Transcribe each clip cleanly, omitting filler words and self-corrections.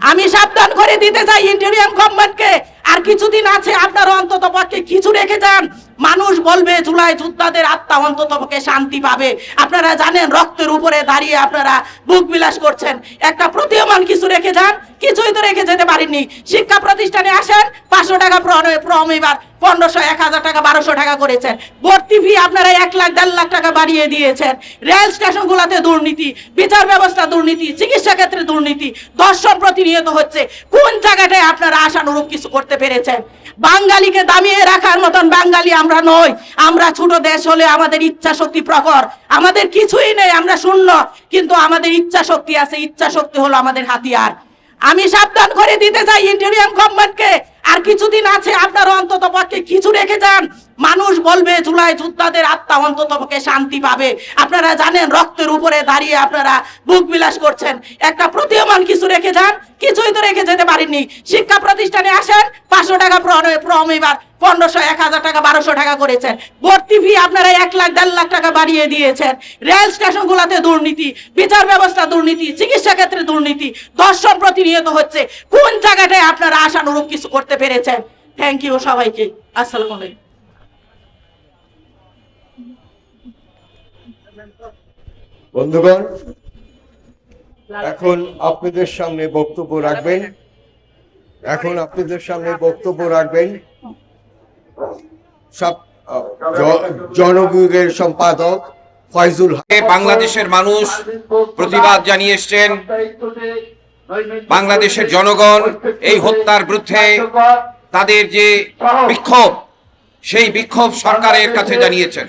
আমি সাবধান করে দিতে চাই ইন্টেরিয়াম গভর্নমেন্টকে, আর কিছুদিন আছে আপনারা অন্তত পক্ষে কিছু রেখে যান। মানুষ বলবে জুলাই যোদ্ধাদের আত্মা অন্তত পক্ষে শান্তি পাবে। আপনারা জানেন রক্তের উপরে দাঁড়িয়ে আপনারা বুক বিলাস করছেন, একটা প্রতীয়মান কিছু রেখে যান। কিছুই তো রেখে যেতে পারেননি। শিক্ষা প্রতিষ্ঠানে আসেন, 500 টাকা প্রম, এবার 1500, 1000 টাকা, 1200 টাকা করেছেন। ভর্তি ফি আপনারা 1 লাখ 1.5 লাখ টাকা বাড়িয়ে দিয়েছেন। রেল স্টেশনগুলোতে দুর্নীতি, বিচার ব্যবস্থা দুর্নীতি, চিকিৎসা ক্ষেত্রে দুর্নীতি, দর্শন প্রতিনিয়ত হচ্ছে। কোন জায়গাটায় আপনারা আশানুরূপ কিছু করতে পেরেছেন? বাঙালিকে দামিয়ে রাখার মতন বাঙালি আমরা নই। আমরা ছোট দেশ হলে আমাদের ইচ্ছা শক্তি প্রখর, আমাদের কিছুই নেই, আমরা শূন্য, কিন্তু আমাদের ইচ্ছা শক্তি আছে। ইচ্ছা শক্তি হলো আমাদের হাতিয়ার। আমি সাবধান করে দিতে চাই ইন্টেরিয়াম গভর্নমেন্টকে, আর কিছুদিন আছে আপনারা অন্তত পক্ষে কিছু রেখে যান। মানুষ বলবে জুলাই যোদ্ধাদের আত্মা অন্তত পক্ষে শান্তি পাবে। আপনারা জানেন রক্তের উপরে দাঁড়িয়ে আপনারা বুক বিলাস করছেন, একটা প্রতীয়মান কিছু রেখে যান। কিছুই তো রেখে যেতে পারেননি। শিক্ষা প্রতিষ্ঠানে আসেন, 500 টাকা প্রম, এবার 1500, 1000 টাকা, 1200 টাকা করেছেন। ভর্তি ফি আপনারা 1 লাখ 1.5 লাখ টাকা বাড়িয়ে দিয়েছেন। রেল স্টেশনগুলোতে দুর্নীতি, বিচার ব্যবস্থা দুর্নীতি, চিকিৎসা ক্ষেত্রে দুর্নীতি, দর্শন প্রতিনিয়ত হচ্ছে। কোন জায়গাটায় আপনারা আশানুরূপ কিছু করতে পেরেছেন? থ্যাংক ইউ সবাইকে। আসসালামু আলাইকুম। বন্ধুগণ, এখন আপনাদের সামনে বক্তব্য রাখবেন জনবিভাগের সম্পাদক ফয়জুল হক। বাংলাদেশের মানুষ প্রতিবাদ জানিয়ে এসছেন। বাংলাদেশের জনগণ এই হত্যার বিরুদ্ধে তাদের যে বিক্ষোভ, সেই বিক্ষোভ সরকারের কাছে জানিয়েছেন।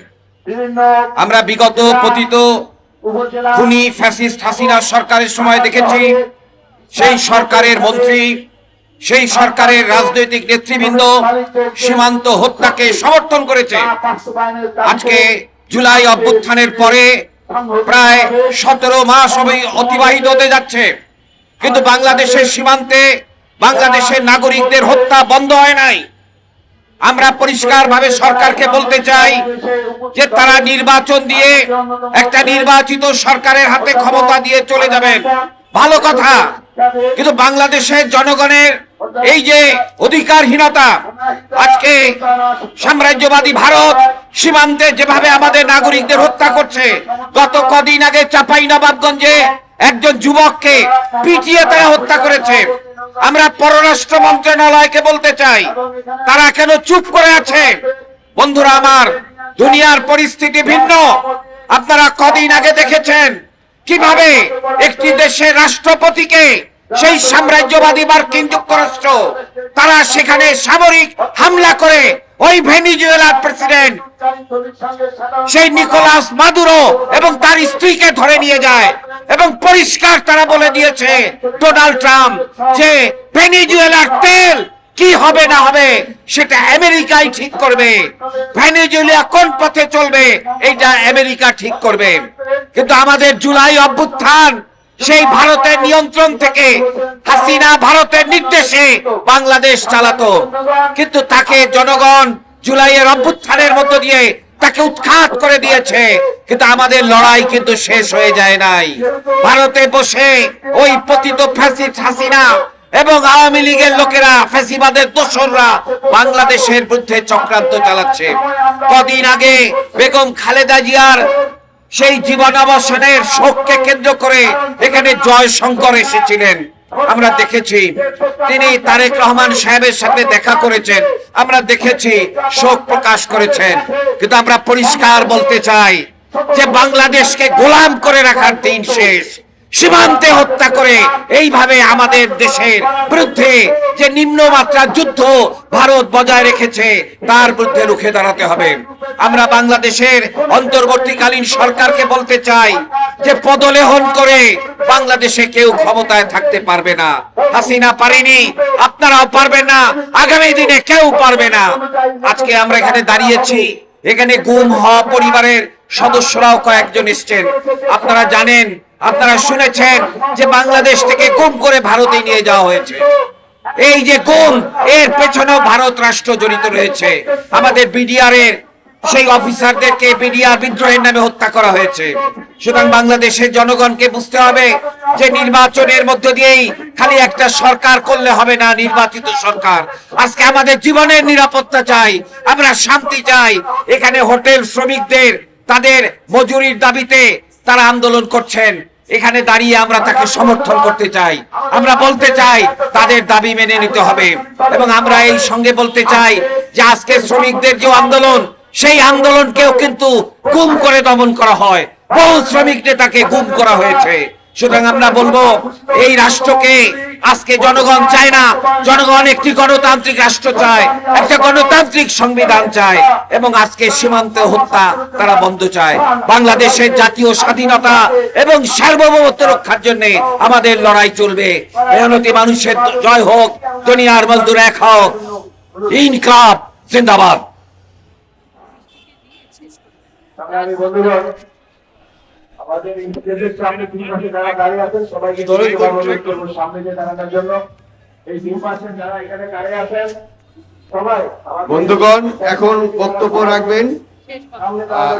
আমরা বিগত পতিত খুনি ফ্যাসিস্ট হাসিনা সরকারের সময় দেখেছি সেই সরকারের মন্ত্রী, সেই সরকারের রাজনৈতিক নেতৃবৃন্দ সীমান্ত হত্যাকে সমর্থন করেছে। আজকে জুলাই অভ্যুত্থানের পরে প্রায় 17 মাস অতিবাহিত হতে যাচ্ছে, কিন্তু বাংলাদেশের সীমান্তে বাংলাদেশের নাগরিকদের হত্যা বন্ধ হয় নাই। আমরা পরিষ্কারভাবে সরকারকে বলতে চাই যে তারা নির্বাচন দিয়ে একটা নির্বাচিত সরকারের হাতে ক্ষমতা দিয়ে চলে যাবেন, ভালো কথা, কিন্তু বাংলাদেশের জনগণের এই যে অধিকারহীনতা, আজকে সাম্রাজ্যবাদী ভারত সীমান্তে যেভাবে আমাদের নাগরিকদের হত্যা করছে, গত কদিন আগে চাঁপাইনবাবগঞ্জে একজন যুবককে পিটিয়ে তারা হত্যা করেছে। আমরা পররাষ্ট্র মন্ত্রণালয়কে বলতে চাই তারা কেন চুপ করে আছে? বন্ধুরা আমার, দুনিয়ার পরিস্থিতি ভিন্ন। আপনারা কদিন আগে দেখেছেন কিভাবে একটি দেশের রাষ্ট্রপতিকে সেই সাম্রাজ্যবাদী মার্কিন যুক্তরাষ্ট্র তারা সেখানে সামরিক হামলা করে ওই ভেনিজুয়েলার প্রেসিডেন্ট সেই নিকোলাস মাদুরো এবং তার স্ত্রীকে ধরে নিয়ে যায়, এবং পরিষ্কার তারা বলে দিয়েছে ডোনাল্ড ট্রাম্প যে ভেনিজুয়েলার তেল কি হবে না হবে সেটা আমেরিকাই ঠিক করবে, ভেনিজুয়েলা কোন পথে চলবে এটা আমেরিকা ঠিক করবে। কিন্তু আমাদের জুলাই অভ্যুত্থান সেই ভারতের নিয়ন্ত্রণ থেকে হাসিনা ভারতের নির্দেশে বাংলাদেশ চালাতো, কিন্তু তাকে জনগণ জুলাইয়ের অভ্যুত্থানের মধ্য দিয়ে তাকে উৎখাত করে দিয়েছে। কিন্তু আমাদের লড়াই কিন্তু শেষ হয়ে যায় নাই। ভারতে বসে ওই পতিত ফ্যাসিস্ট হাসিনা এবং আওয়ামী লীগের লোকেরা, ফ্যাসিবাদের দোসররা বাংলাদেশের বিরুদ্ধে চক্রান্ত চালাচ্ছে। কদিন আগে বেগম খালেদা জিয়ার সেই জীবনাবসানের শোককে কেন্দ্র করে এখানে জয়শঙ্কর এসেছিলেন। আমরা দেখেছি তিনি তারেক রহমান সাহেবের সাথে দেখা করেছেন, আমরা দেখেছি শোক প্রকাশ করেছেন। কিন্তু আমরা পরিষ্কার বলতে চাই যে বাংলাদেশকে গোলাম করে রাখার দিন শেষ। সীমান্তে হত্যা করে এইভাবে আমাদের দেশের বিরুদ্ধে যে নিম্নমাত্রার যুদ্ধ ভারত বজায় রেখেছে তার বিরুদ্ধে রুখে দাঁড়াতে হবে। আমরা বাংলাদেশের অন্তর্বর্তীকালীন সরকারকে বলতে চাই যে পদলেহন করে বাংলাদেশে কেউ ক্ষমতায় থাকতে পারবে না। হাসিনা পারেনি, আপনারাও পারবেন না, আগামী দিনে কেউ পারবে না। আজকে আমরা এখানে দাঁড়িয়েছি, এখানে গুম হওয়া পরিবারের সদস্যরাও কয়েকজন এসছেন। আপনারা জানেন, আপনারা শুনেছেন যে বাংলাদেশ থেকে গুম করে ভারতে নিয়ে যাওয়া হয়েছে। এই যে গুম, এর পেছনেও ভারত রাষ্ট্র জড়িত রয়েছে। আমাদের বিডিআর এর সেই অফিসারদেরকে বিডিআর বিদ্রোহের নামে হত্যা করা হয়েছে। সুতরাং বাংলাদেশের জনগণকে বুঝতে হবে যে নির্বাচনের মধ্য দিয়েই খালি একটা সরকার করলে হবে না, নির্বাচিত সরকার। আজকে আমাদের জীবনের নিরাপত্তা চাই, আমরা শান্তি চাই। এখানে হোটেল শ্রমিকদের তাদের মজুরির দাবিতে তারা আন্দোলন করছেন, এখানে দাঁড়িয়ে আমরা তাকে সমর্থন করতে চাই। আমরা বলতে চাই তাদের দাবি মেনে নিতে হবে, এবং আমরা এই সঙ্গে বলতে চাই যে আজকে শ্রমিকদের যে আন্দোলন, সেই আন্দোলনকেও কিন্তু গুম করে দমন করা হয়, বহু শ্রমিক নেতাকে গুম করা হয়েছে। সুতরাং আমরা বলবো এই রাষ্ট্রকে আজকে জনগণ চায় না, জনগণ একটি গণতান্ত্রিক রাষ্ট্র চায়, একটা গণতান্ত্রিক সংবিধান চায়, এবং আজকে সীমান্ত হত্যা তারা বন্ধ চায়। বাংলাদেশের জাতীয় স্বাধীনতা এবং সার্বভৌমত্ব রক্ষার জন্য আমাদের লড়াই চলবে। মেহনতি মানুষের জয় হোক, দুনিয়ার মজদুর এক হোক, ইনকলাব জিন্দাবাদ। সংগ্রামী বন্ধুগণ, আমাদের এই স্টেজের সামনে দুই পাশে যারা দাঁড়িয়ে আছেন সবাইকে অনুরোধ করব সামনে যে দাঁড়ানোর জন্য। এই দুই পাশে যারা এখানে দাঁড়িয়ে আছেন সবাই বন্ধুগণ এখন বক্তব্য রাখবেন,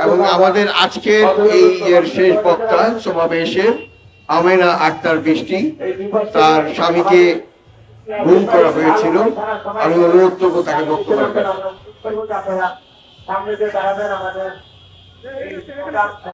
এবং আমাদের আজকের এই এর শেষ বক্তা সমাবেশে আমেনা আক্তার বৃষ্টি, তার স্বামীকে গুম করা হয়েছিল। আমি অনুরোধ করবো তাকে বক্তব্য রাখবেন। সামনে যে দাঁড়াবেন আমাদের